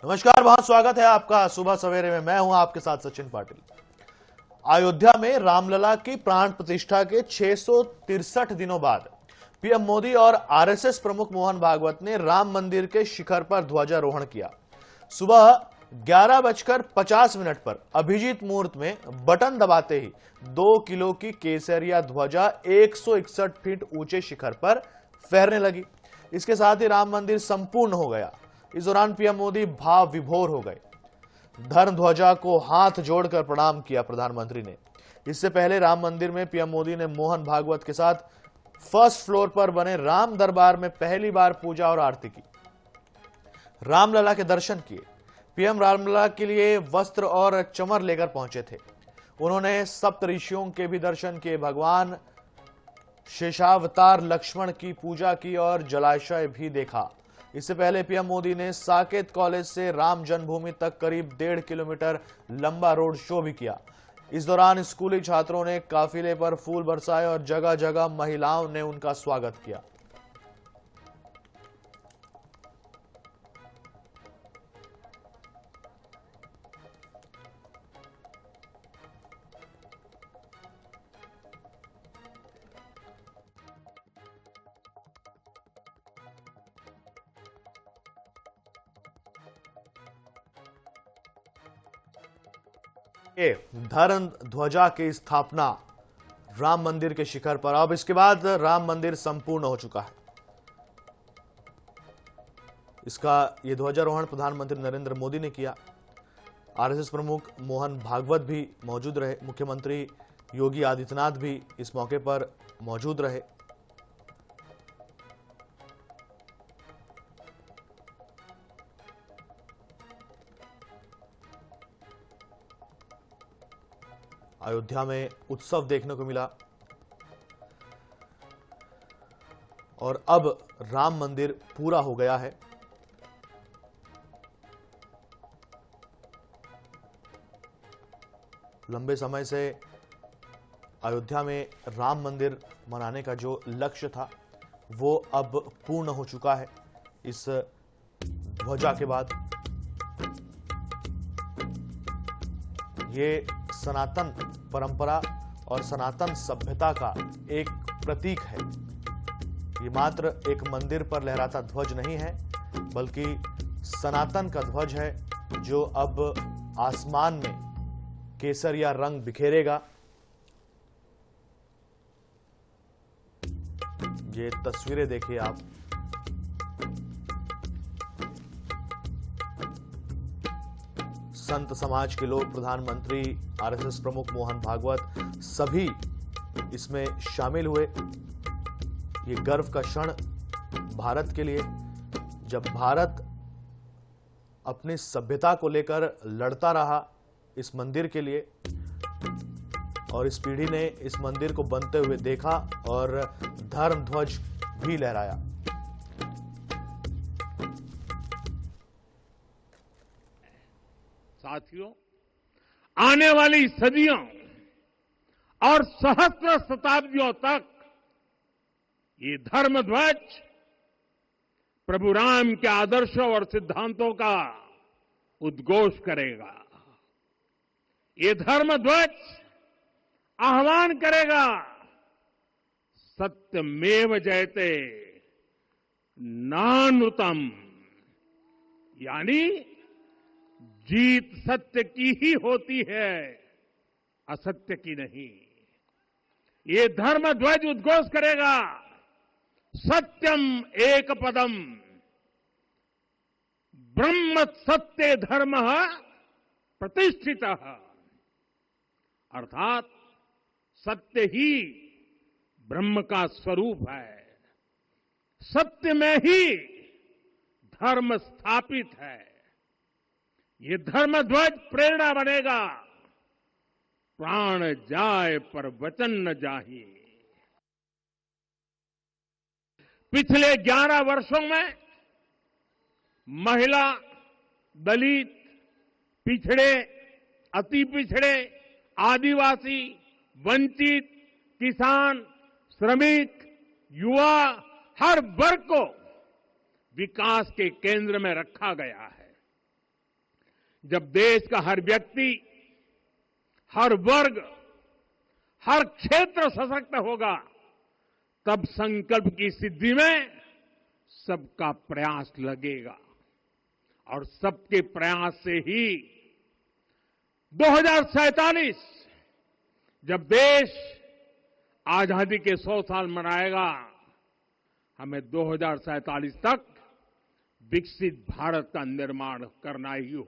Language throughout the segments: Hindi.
नमस्कार, बहुत स्वागत है आपका सुबह सवेरे में। मैं हूं आपके साथ सचिन पाटिल। अयोध्या में रामलला की प्राण प्रतिष्ठा के 663 दिनों बाद पीएम मोदी और आरएसएस प्रमुख मोहन भागवत ने राम मंदिर के शिखर पर ध्वजारोहण किया। सुबह 11:50 पर अभिजीत मुहूर्त में बटन दबाते ही 2 किलो की केसरिया ध्वजा 161 फीट ऊंचे शिखर पर फहरने लगी। इसके साथ ही राम मंदिर संपूर्ण हो गया। इस दौरान पीएम मोदी भाव विभोर हो गए। धर्म ध्वजा को हाथ जोड़कर प्रणाम किया प्रधानमंत्री ने। इससे पहले राम मंदिर में पीएम मोदी ने मोहन भागवत के साथ फर्स्ट फ्लोर पर बने राम दरबार में पहली बार पूजा और आरती की। रामलला के दर्शन किए। पीएम रामलला के लिए वस्त्र और चमर लेकर पहुंचे थे। उन्होंने सप्तऋषियों के भी दर्शन किए। भगवान शेषावतार लक्ष्मण की पूजा की और जलाशय भी देखा। इससे पहले पीएम मोदी ने साकेत कॉलेज से राम जन्मभूमि तक करीब 1.5 किलोमीटर लंबा रोड शो भी किया। इस दौरान स्कूली छात्रों ने काफिले पर फूल बरसाए और जगह जगह महिलाओं ने उनका स्वागत किया। ये धर्म ध्वजा की स्थापना राम मंदिर के शिखर पर। अब इसके बाद राम मंदिर संपूर्ण हो चुका है। इसका ये ध्वजारोहण प्रधानमंत्री नरेंद्र मोदी ने किया। आरएसएस प्रमुख मोहन भागवत भी मौजूद रहे। मुख्यमंत्री योगी आदित्यनाथ भी इस मौके पर मौजूद रहे। अयोध्या में उत्सव देखने को मिला और अब राम मंदिर पूरा हो गया है। लंबे समय से अयोध्या में राम मंदिर बनाने का जो लक्ष्य था वो अब पूर्ण हो चुका है। इस ध्वजा के बाद ये सनातन परंपरा और सनातन सभ्यता का एक प्रतीक है। ये मात्र एक मंदिर पर लहराता ध्वज नहीं है, बल्कि सनातन का ध्वज है जो अब आसमान में केसरिया रंग बिखेरेगा। ये तस्वीरें देखिए आप। संत समाज के लोग, प्रधानमंत्री, आरएसएस प्रमुख मोहन भागवत सभी इसमें शामिल हुए। ये गर्व का क्षण भारत के लिए, जब भारत अपनी सभ्यता को लेकर लड़ता रहा इस मंदिर के लिए, और इस पीढ़ी ने इस मंदिर को बनते हुए देखा और धर्म ध्वज भी लहराया। साथियों, आने वाली सदियों और सहस्त्र शताब्दियों तक ये धर्म ध्वज प्रभु राम के आदर्शों और सिद्धांतों का उद्घोष करेगा। ये धर्म ध्वज आह्वान करेगा, सत्यमेव जयते नानुतम, यानी जीत सत्य की ही होती है, असत्य की नहीं। ये धर्म ध्वज उद्घोष करेगा, सत्यम एक पदम ब्रह्म सत्य धर्म प्रतिष्ठित, अर्थात सत्य ही ब्रह्म का स्वरूप है। सत्य में ही धर्म स्थापित है। ये धर्म ध्वज प्रेरणा बनेगा, प्राण जाए पर वचन न जाही। पिछले 11 वर्षों में महिला, दलित, पिछड़े, अति पिछड़े, आदिवासी, वंचित, किसान, श्रमिक, युवा, हर वर्ग को विकास के केंद्र में रखा गया है। जब देश का हर व्यक्ति, हर वर्ग, हर क्षेत्र सशक्त होगा, तब संकल्प की सिद्धि में सबका प्रयास लगेगा और सबके प्रयास से ही 2047 जब देश आजादी के 100 साल मनाएगा, हमें 2047 तक विकसित भारत का निर्माण करना ही हो।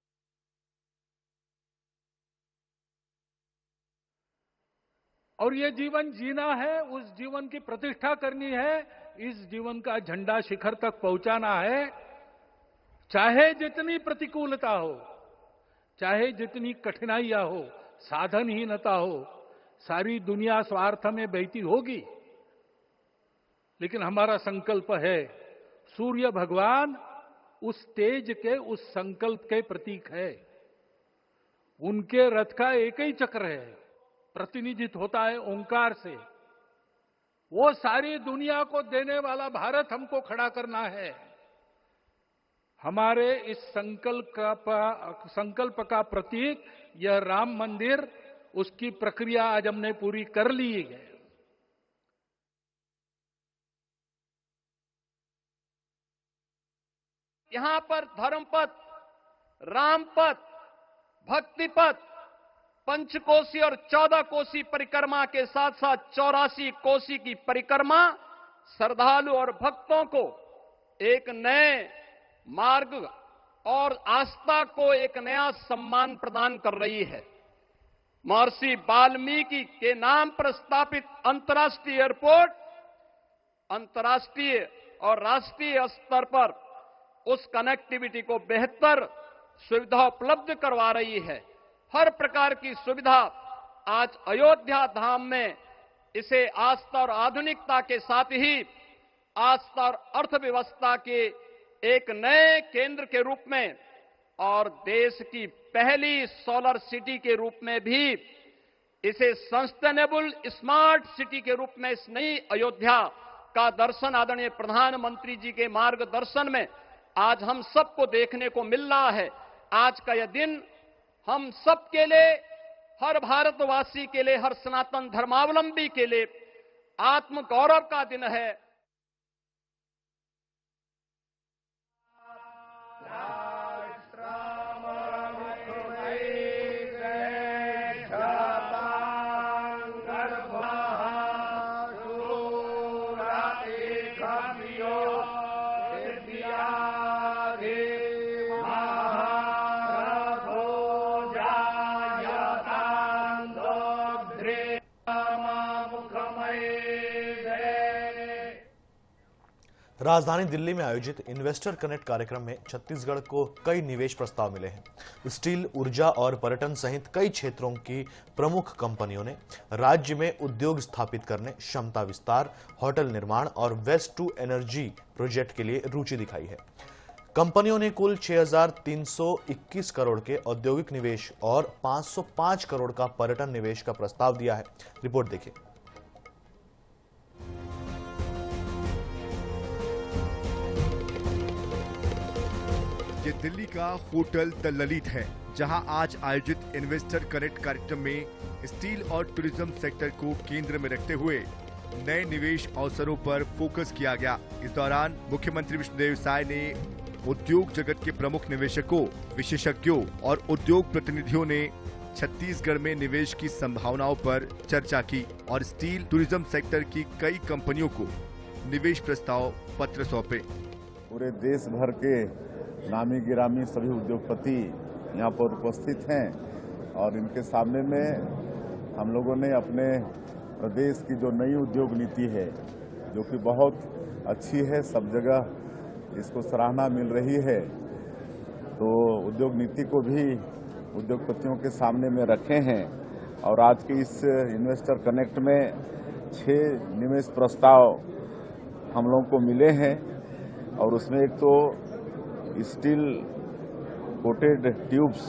और ये जीवन जीना है, उस जीवन की प्रतिष्ठा करनी है, इस जीवन का झंडा शिखर तक पहुंचाना है। चाहे जितनी प्रतिकूलता हो, चाहे जितनी कठिनाइयां हो, साधनहीनता हो, सारी दुनिया स्वार्थ में बहती होगी, लेकिन हमारा संकल्प है, सूर्य भगवान उस तेज के, उस संकल्प के प्रतीक है। उनके रथ का एक ही चक्र है, प्रतिनिधित्व होता है ओंकार से। वो सारी दुनिया को देने वाला भारत हमको खड़ा करना है। हमारे इस संकल्प का प्रतीक यह राम मंदिर, उसकी प्रक्रिया आज हमने पूरी कर ली है। यहां पर धर्मपथ, रामपथ, भक्तिपथ, पंचकोसी और 14 कोसी परिक्रमा के साथ साथ 84 कोसी की परिक्रमा श्रद्धालु और भक्तों को एक नए मार्ग और आस्था को एक नया सम्मान प्रदान कर रही है। महर्षि वाल्मीकि के नाम पर स्थापित अंतर्राष्ट्रीय एयरपोर्ट अंतर्राष्ट्रीय और राष्ट्रीय स्तर पर उस कनेक्टिविटी को बेहतर सुविधा उपलब्ध करवा रही है। हर प्रकार की सुविधा आज अयोध्या धाम में इसे आस्था और आधुनिकता के साथ ही आस्था और अर्थव्यवस्था के एक नए केंद्र के रूप में और देश की पहली सोलर सिटी के रूप में भी इसे सस्टेनेबल स्मार्ट सिटी के रूप में इस नई अयोध्या का दर्शन आदरणीय प्रधानमंत्री जी के मार्गदर्शन में आज हम सबको देखने को मिल रहा है। आज का यह दिन हम सबके लिए, हर भारतवासी के लिए, हर सनातन धर्मावलंबी के लिए आत्म गौरव का दिन है। राजधानी दिल्ली में आयोजित इन्वेस्टर कनेक्ट कार्यक्रम में छत्तीसगढ़ को कई निवेश प्रस्ताव मिले हैं। स्टील, ऊर्जा और पर्यटन सहित कई क्षेत्रों की प्रमुख कंपनियों ने राज्य में उद्योग स्थापित करने, क्षमता विस्तार, होटल निर्माण और वेस्ट टू एनर्जी प्रोजेक्ट के लिए रुचि दिखाई है। कंपनियों ने कुल 6,321 करोड़ के औद्योगिक निवेश और 505 करोड़ का पर्यटन निवेश का प्रस्ताव दिया है। रिपोर्ट देखिए। ये दिल्ली का होटल द ललित है, जहां आज आयोजित इन्वेस्टर कनेक्ट कार्यक्रम में स्टील और टूरिज्म सेक्टर को केंद्र में रखते हुए नए निवेश अवसरों पर फोकस किया गया। इस दौरान मुख्यमंत्री विष्णुदेव साय ने उद्योग जगत के प्रमुख निवेशकों, विशेषज्ञों और उद्योग प्रतिनिधियों ने छत्तीसगढ़ में निवेश की संभावनाओं पर चर्चा की और स्टील टूरिज्म सेक्टर की कई कंपनियों को निवेश प्रस्ताव पत्र सौंपे। पूरे देश भर के नामी गिरामी सभी उद्योगपति यहाँ पर उपस्थित हैं और इनके सामने में हम लोगों ने अपने प्रदेश की जो नई उद्योग नीति है, जो कि बहुत अच्छी है, सब जगह इसको सराहना मिल रही है, तो उद्योग नीति को भी उद्योगपतियों के सामने में रखे हैं। और आज के इस इन्वेस्टर कनेक्ट में 6 निवेश प्रस्ताव हम लोगों को मिले हैं और उसमें एक तो स्टील कोटेड ट्यूब्स,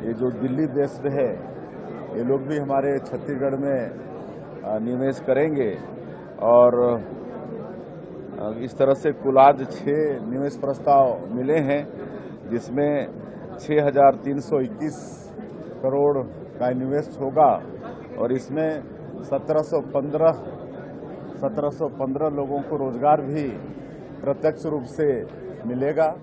ये जो दिल्ली देश में है, ये लोग भी हमारे छत्तीसगढ़ में निवेश करेंगे और इस तरह से कुल आज 6 निवेश प्रस्ताव मिले हैं, जिसमें 6,321 करोड़ का इन्वेस्ट होगा और इसमें 1715 लोगों को रोजगार भी प्रत्यक्ष रूप से मिलेगा।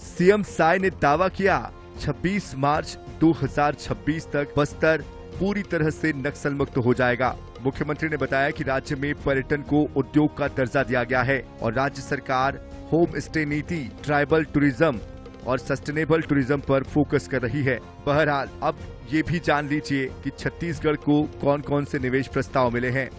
सीएम साय ने दावा किया 26 मार्च 2026 तक बस्तर पूरी तरह से नक्सल मुक्त हो जाएगा। मुख्यमंत्री ने बताया कि राज्य में पर्यटन को उद्योग का दर्जा दिया गया है और राज्य सरकार होम स्टे नीति, ट्राइबल टूरिज्म और सस्टेनेबल टूरिज्म पर फोकस कर रही है। बहरहाल अब ये भी जान लीजिए कि छत्तीसगढ़ को कौन कौन से निवेश प्रस्ताव मिले हैं।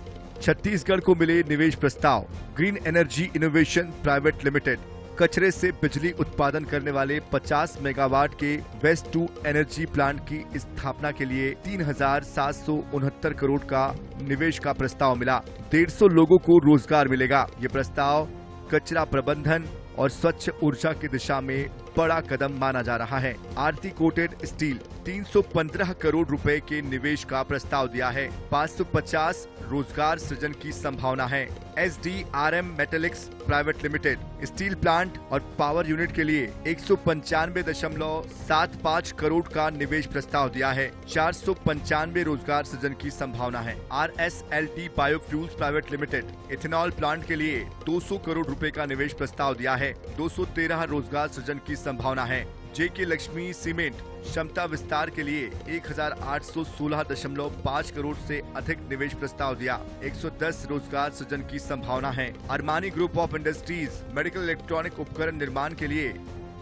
छत्तीसगढ़ को मिले निवेश प्रस्ताव: green energy innovation private limited, कचरे से बिजली उत्पादन करने वाले 50 मेगावाट के वेस्ट टू एनर्जी प्लांट की स्थापना के लिए 3,769 करोड़ का निवेश का प्रस्ताव मिला। 150 लोगों को रोजगार मिलेगा। ये प्रस्ताव कचरा प्रबंधन और स्वच्छ ऊर्जा की दिशा में बड़ा कदम माना जा रहा है। आरती कोटेड स्टील 315 करोड़ रुपए के निवेश का प्रस्ताव दिया है। 550 रोजगार सृजन की संभावना है। SDRM metallics private limited steel plant और पावर यूनिट के लिए 195.75 करोड़ का निवेश प्रस्ताव दिया है। 495 रोजगार सृजन की संभावना है। RSLT biofuels private limited ethanol plant के लिए 200 करोड़ रुपए का निवेश प्रस्ताव दिया है। 213 रोजगार सृजन की संभावना है। JK लक्ष्मी सीमेंट क्षमता विस्तार के लिए 1,816.5 करोड़ से अधिक निवेश प्रस्ताव दिया। 110 रोजगार सृजन की संभावना है। Armani group of industries medical electronic उपकरण निर्माण के लिए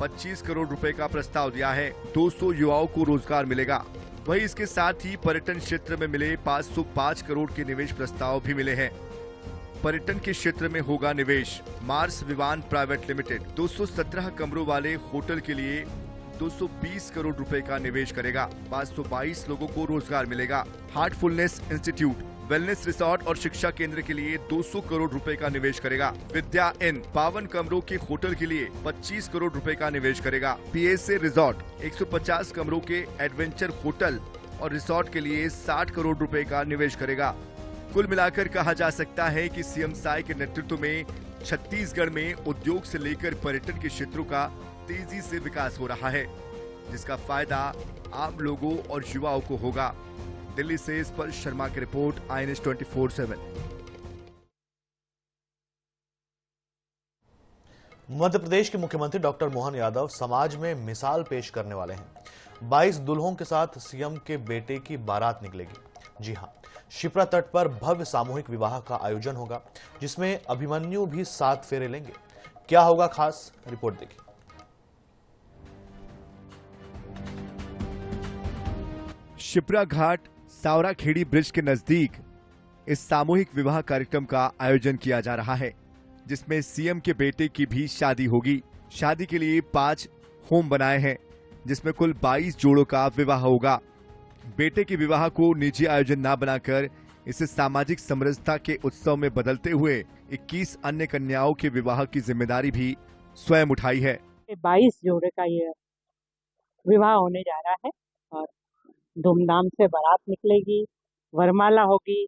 25 करोड़ रुपए का प्रस्ताव दिया है। 200 युवाओं को रोजगार मिलेगा। वहीं इसके साथ ही पर्यटन क्षेत्र में मिले 505 करोड़ के निवेश प्रस्ताव भी मिले हैं। पर्यटन के क्षेत्र में होगा निवेश। मार्स विमान प्राइवेट लिमिटेड 217 कमरों वाले होटल के लिए 220 करोड़ रुपए का निवेश करेगा। 522 लोगों को रोजगार मिलेगा। हार्टफुलनेस इंस्टीट्यूट वेलनेस रिसोर्ट और शिक्षा केंद्र के लिए 200 करोड़ रुपए का निवेश करेगा। विद्या इन 52 कमरों के होटल के लिए 25 करोड़ रुपए का निवेश करेगा। PSA रिसोर्ट 150 कमरों के एडवेंचर होटल और रिसोर्ट के लिए 60 करोड़ रुपए का निवेश करेगा। कुल मिलाकर कहा जा सकता है कि सीएम साय के नेतृत्व में छत्तीसगढ़ में उद्योग से लेकर पर्यटन के क्षेत्रों का तेजी से विकास हो रहा है, जिसका फायदा आम लोगों और युवाओं को होगा। दिल्ली से स्पर्श शर्मा की रिपोर्ट, INS 24/7। मध्य प्रदेश के मुख्यमंत्री डॉक्टर मोहन यादव समाज में मिसाल पेश करने वाले हैं। 22 दुल्हों के साथ सीएम के बेटे की बारात निकलेगी। जी हां, शिप्रा तट पर भव्य सामूहिक विवाह का आयोजन होगा, जिसमें अभिमन्यु भी 7 फेरे लेंगे। क्या होगा खास, रिपोर्ट देखिए। शिप्रा घाट सावराखेड़ी ब्रिज के नजदीक इस सामूहिक विवाह कार्यक्रम का आयोजन किया जा रहा है, जिसमें सीएम के बेटे की भी शादी होगी। शादी के लिए 5 होम बनाए हैं, जिसमें कुल 22 जोड़ों का विवाह होगा। बेटे के विवाह को निजी आयोजन न बनाकर इसे सामाजिक समरसता के उत्सव में बदलते हुए 21 अन्य कन्याओं के विवाह की जिम्मेदारी भी स्वयं उठाई है। 22 जोड़े का ये विवाह होने जा रहा है और धूमधाम से बारात निकलेगी, वरमाला होगी,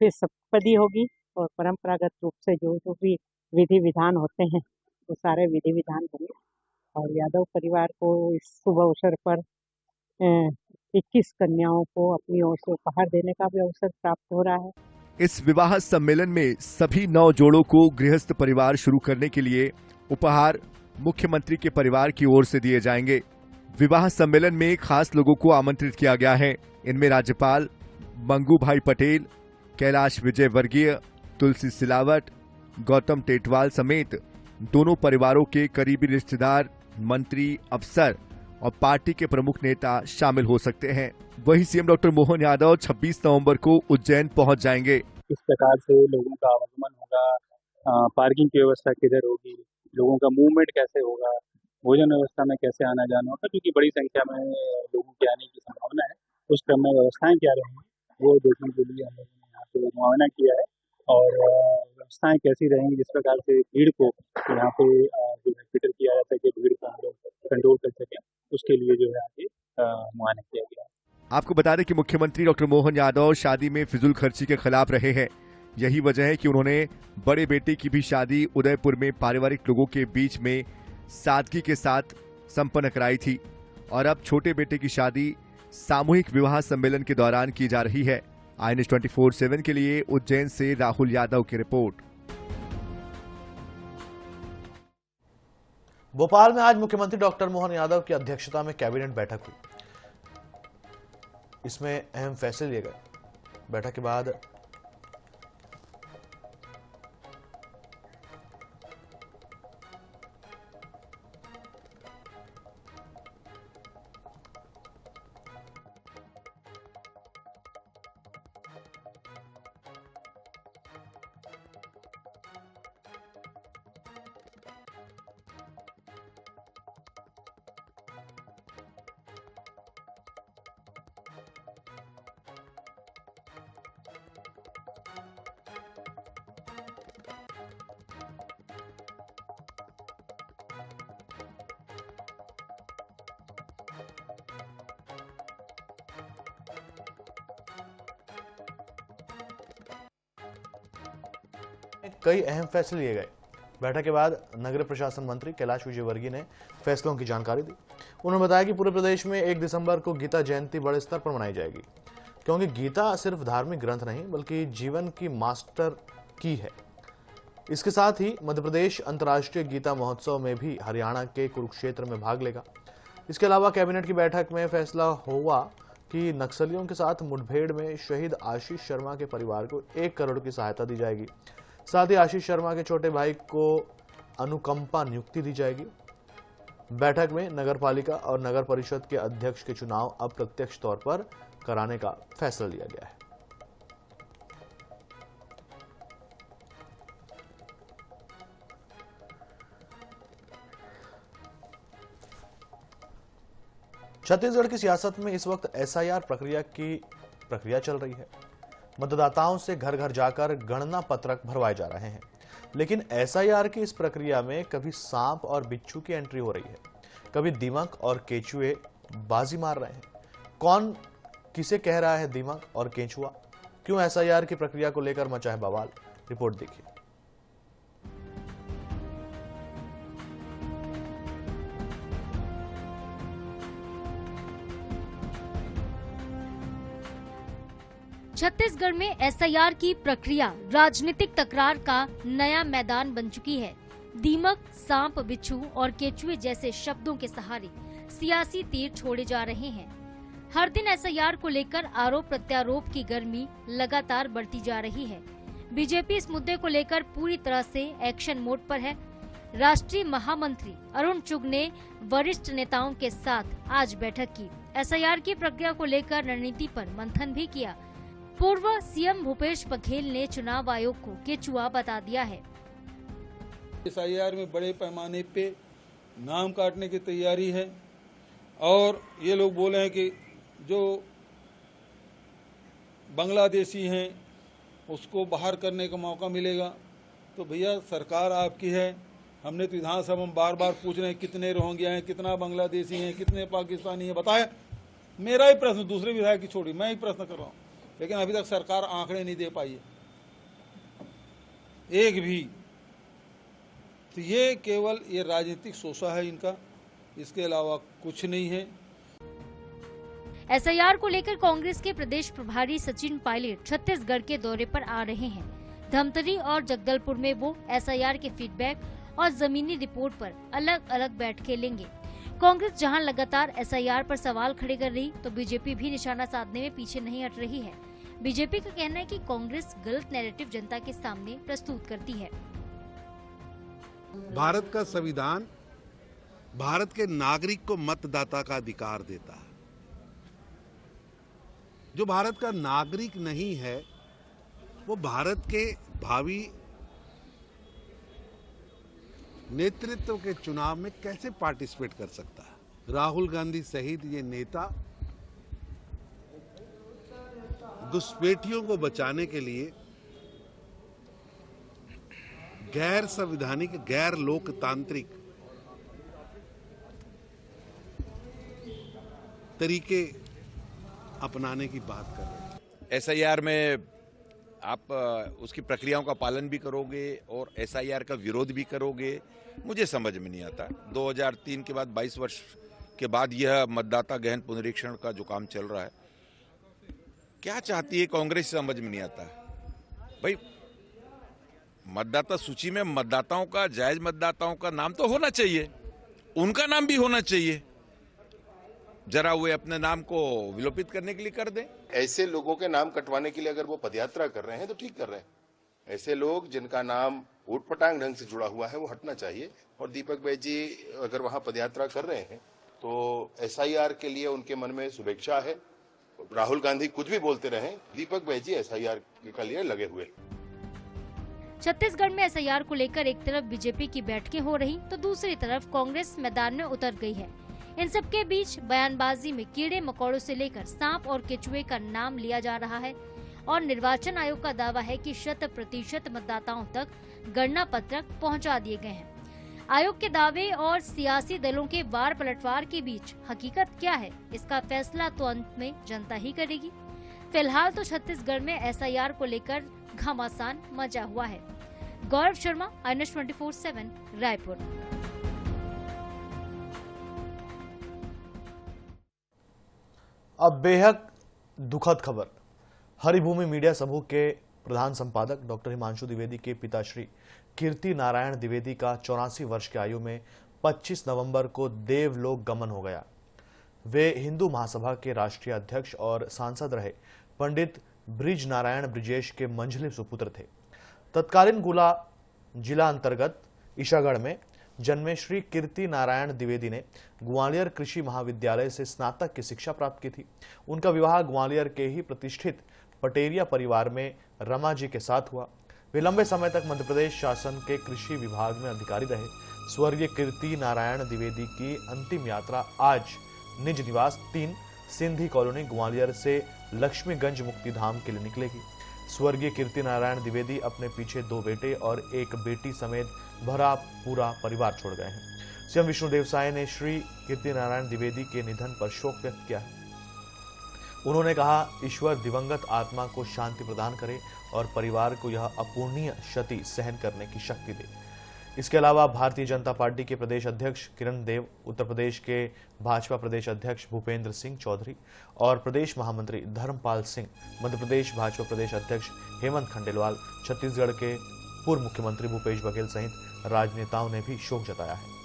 फिर सप्तपदी होगी और परंपरागत रूप से जो भी विधि विधान होते हैं वो सारे विधि विधान होंगे। और यादव परिवार को इस शुभ अवसर पर 21 कन्याओं को अपनी ओर से उपहार देने का भी अवसर प्राप्त हो रहा है। इस विवाह सम्मेलन में सभी 9 जोड़ों को गृहस्थ परिवार शुरू करने के लिए उपहार मुख्यमंत्री के परिवार की ओर से दिए जाएंगे। विवाह सम्मेलन में खास लोगों को आमंत्रित किया गया है। इनमें राज्यपाल मंगू भाई पटेल, कैलाश विजयवर्गीय, तुलसी सिलावट, गौतम टेटवाल समेत दोनों परिवारों के करीबी रिश्तेदार, मंत्री, अफसर और पार्टी के प्रमुख नेता शामिल हो सकते हैं। वहीं सीएम डॉक्टर मोहन यादव 26 नवंबर को उज्जैन पहुंच जाएंगे। किस प्रकार से लोगों का आवागमन होगा, पार्किंग की व्यवस्था किधर होगी, लोगों का मूवमेंट कैसे होगा, भोजन व्यवस्था में कैसे आना जाना होगा, क्योंकि बड़ी संख्या में लोगों के आने की संभावना है। उस क्रम में व्यवस्थाएं क्या रहेंगी वो देखने के लिए हम लोगों ने यहाँ पे मुआयना किया है और व्यवस्थाएं कैसी रहेंगी, जिस प्रकार से भीड़ को यहाँ पे जो है फिटर किया जाता है कि भीड़ को हम लोग कंट्रोल कर सकें, उसके लिए जो है आगे मुआयना किया गया है। आपको बता दें कि मुख्यमंत्री डॉक्टर मोहन यादव शादी में फिजूल खर्ची के खिलाफ रहे हैं। यही वजह है कि उन्होंने बड़े बेटे की भी शादी उदयपुर में पारिवारिक लोगों के बीच में सादगी के साथ संपन्न कराई थी। और अब छोटे बेटे की शादी सामूहिक विवाह सम्मेलन के दौरान की जा रही है। INS 24/7 के लिए उज्जैन से राहुल यादव की रिपोर्ट। भोपाल में आज मुख्यमंत्री डॉक्टर मोहन यादव की अध्यक्षता में कैबिनेट बैठक हुई। इसमें अहम फैसले लिए गए। बैठक के बाद कई अहम फैसले लिए गए। बैठक के बाद नगर प्रशासन मंत्री कैलाश विजयवर्गीय ने फैसलों की जानकारी दी। उन्होंने बताया कि पूरे प्रदेश में 1 दिसंबर को गीता जयंती बड़े स्तर पर मनाई जाएगी, क्योंकि गीता सिर्फ धार्मिक ग्रंथ नहीं बल्कि जीवन की मास्टर की है। इसके साथ ही मध्य प्रदेश अंतर्राष्ट्रीय गीता महोत्सव में भी हरियाणा के कुरुक्षेत्र में भाग लेगा। इसके अलावा कैबिनेट की बैठक में फैसला हुआ कि नक्सलियों के साथ मुठभेड़ में शहीद आशीष शर्मा के परिवार को 1 करोड़ की सहायता दी जाएगी। साथ ही आशीष शर्मा के छोटे भाई को अनुकंपा नियुक्ति दी जाएगी। बैठक में नगरपालिका और नगर परिषद के अध्यक्ष के चुनाव अप्रत्यक्ष तौर पर कराने का फैसला लिया गया है। छत्तीसगढ़ की सियासत में इस वक्त SIR प्रक्रिया चल रही है। मतदाताओं से घर घर जाकर गणना पत्रक भरवाए जा रहे हैं, लेकिन SIR की इस प्रक्रिया में कभी सांप और बिच्छू की एंट्री हो रही है, कभी दीमक और केंचुए बाजी मार रहे हैं। कौन किसे कह रहा है दीमक और केंचुआ? क्यों SIR की प्रक्रिया को लेकर मचा है बवाल? रिपोर्ट देखिए। छत्तीसगढ़ में SIR की प्रक्रिया राजनीतिक तकरार का नया मैदान बन चुकी है। दीमक, सांप, बिच्छू और केचुए जैसे शब्दों के सहारे सियासी तीर छोड़े जा रहे हैं। हर दिन SIR को लेकर आरोप प्रत्यारोप की गर्मी लगातार बढ़ती जा रही है। बीजेपी इस मुद्दे को लेकर पूरी तरह से एक्शन मोड पर है। राष्ट्रीय महामंत्री अरुण चुग ने वरिष्ठ नेताओं के साथ आज बैठक की। SIR की प्रक्रिया को लेकर रणनीति पर मंथन भी किया। पूर्व CM भूपेश बघेल ने चुनाव आयोग को केचुआ बता दिया है। SIR में बड़े पैमाने पे नाम काटने की तैयारी है और ये लोग बोले हैं कि जो बांग्लादेशी हैं उसको बाहर करने का मौका मिलेगा। तो भैया सरकार आपकी है, हमने तो विधानसभा में बार बार पूछ रहे हैं कितने रोहिंग्या हैं, कितना बांग्लादेशी हैं, कितने पाकिस्तानी हैं, बताया। मेरा ही प्रश्न, दूसरे विधायक की छोड़ी, मैं ही प्रश्न कर रहा हूँ, लेकिन अभी तक सरकार आंकड़े नहीं दे पाई है एक भी। तो ये केवल ये राजनीतिक शोषा है इनका, इसके अलावा कुछ नहीं है। SIR को लेकर कांग्रेस के प्रदेश प्रभारी सचिन पायलट छत्तीसगढ़ के दौरे पर आ रहे हैं। धमतरी और जगदलपुर में वो SIR के फीडबैक और जमीनी रिपोर्ट पर अलग अलग बैठकें लेंगे। कांग्रेस जहां लगातार SIR पर सवाल खड़े कर रही, तो बीजेपी भी निशाना साधने में पीछे नहीं हट रही है। बीजेपी का कहना है कि कांग्रेस गलत नैरेटिव जनता के सामने प्रस्तुत करती है। भारत का संविधान भारत के नागरिक को मतदाता का अधिकार देता है। जो भारत का नागरिक नहीं है वो भारत के भावी नेतृत्व के चुनाव में कैसे पार्टिसिपेट कर सकता है? राहुल गांधी सहित ये नेता घुसपैठियों को बचाने के लिए गैर संवैधानिक, गैर लोकतांत्रिक तरीके अपनाने की बात कर रहे हैं। SIR में आप उसकी प्रक्रियाओं का पालन भी करोगे और SIR का विरोध भी करोगे, मुझे समझ में नहीं आता। 2003 के बाद 22 वर्ष के बाद यह मतदाता गहन पुनरीक्षण का जो काम चल रहा है, क्या चाहती है कांग्रेस समझ में नहीं आता। भाई मतदाता सूची में मतदाताओं का, जायज मतदाताओं का नाम तो होना चाहिए, उनका नाम भी होना चाहिए। जरा वे अपने नाम को विलोपित करने के लिए कर दें। ऐसे लोगों के नाम कटवाने के लिए अगर वो पदयात्रा कर रहे हैं तो ठीक कर रहे हैं। ऐसे लोग जिनका नाम ऊटपटांग ढंग से जुड़ा हुआ है वो हटना चाहिए। और दीपक भाई जी अगर वहां पदयात्रा कर रहे हैं तो SIR के लिए उनके मन में शुभेच्छा है। राहुल गांधी कुछ भी बोलते रहे, दीपक भाई जी SIR के लिए लगे हुए। छत्तीसगढ़ में SIR को लेकर एक तरफ बीजेपी की बैठकें हो रही तो दूसरी तरफ कांग्रेस मैदान में उतर गई है। इन सबके बीच बयानबाजी में कीड़े मकोड़ों से लेकर सांप और केचुए का नाम लिया जा रहा है और निर्वाचन आयोग का दावा है कि 100% मतदाताओं तक गणना पत्रक पहुंचा दिए गए हैं। आयोग के दावे और सियासी दलों के वार पलटवार के बीच हकीकत क्या है, इसका फैसला तो अंत में जनता ही करेगी। फिलहाल तो छत्तीसगढ़ में SIR को लेकर घमासान मचा हुआ है। गौरव शर्मा, INS 24/7 रायपुर। अब बेहद दुखद खबर। हरिभूमि मीडिया समूह के प्रधान संपादक डॉक्टर हिमांशु द्विवेदी के पिता श्री कीर्ति नारायण द्विवेदी का 84 वर्ष की आयु में 25 नवंबर को देवलोक गमन हो गया। वे हिंदू महासभा के राष्ट्रीय अध्यक्ष और सांसद रहे पंडित ब्रिज नारायण ब्रिजेश के मंझले सुपुत्र थे। तत्कालीन गुला जिला अंतर्गत ईशागढ़ में जन्मे श्री कीर्ति नारायण द्विवेदी ने ग्वालियर कृषि महाविद्यालय से स्नातक की शिक्षा प्राप्त की थी। उनका विवाह ग्वालियर के ही प्रतिष्ठित पटेरिया परिवार में रमा जी के साथ हुआ। वे लंबे समय तक मध्य प्रदेश शासन के कृषि विभाग में अधिकारी रहे। स्वर्गीय कीर्ति नारायण द्विवेदी की अंतिम यात्रा आज निज निवास 3 सिंधी कॉलोनी ग्वालियर से लक्ष्मीगंज मुक्तिधाम के लिए निकलेगी। स्वर्गीय कीर्ति नारायण द्विवेदी अपने पीछे 2 बेटे और 1 बेटी समेत भरा पूरा परिवार छोड़ गए हैं। सीएम विष्णुदेव साय ने श्री कीर्ति नारायण द्विवेदी के निधन पर शोक व्यक्त किया है। उन्होंने कहा, ईश्वर दिवंगत आत्मा को शांति प्रदान करे और परिवार को यह अपूर्णीय क्षति सहन करने की शक्ति दे। इसके अलावा भारतीय जनता पार्टी के प्रदेश अध्यक्ष किरण देव, उत्तर प्रदेश के भाजपा प्रदेश अध्यक्ष भूपेंद्र सिंह चौधरी और प्रदेश महामंत्री धर्मपाल सिंह, मध्य प्रदेश भाजपा प्रदेश अध्यक्ष हेमंत खंडेलवाल, छत्तीसगढ़ के पूर्व मुख्यमंत्री भूपेश बघेल सहित राजनेताओं ने भी शोक जताया है।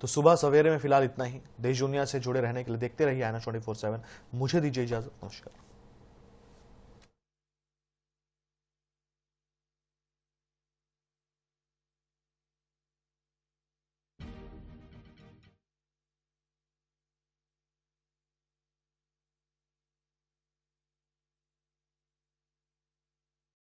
तो सुबह सवेरे में फिलहाल इतना ही। देश दुनिया से जुड़े रहने के लिए देखते रहिए INS 24/7। मुझे दीजिए इजाजत। नमस्कार।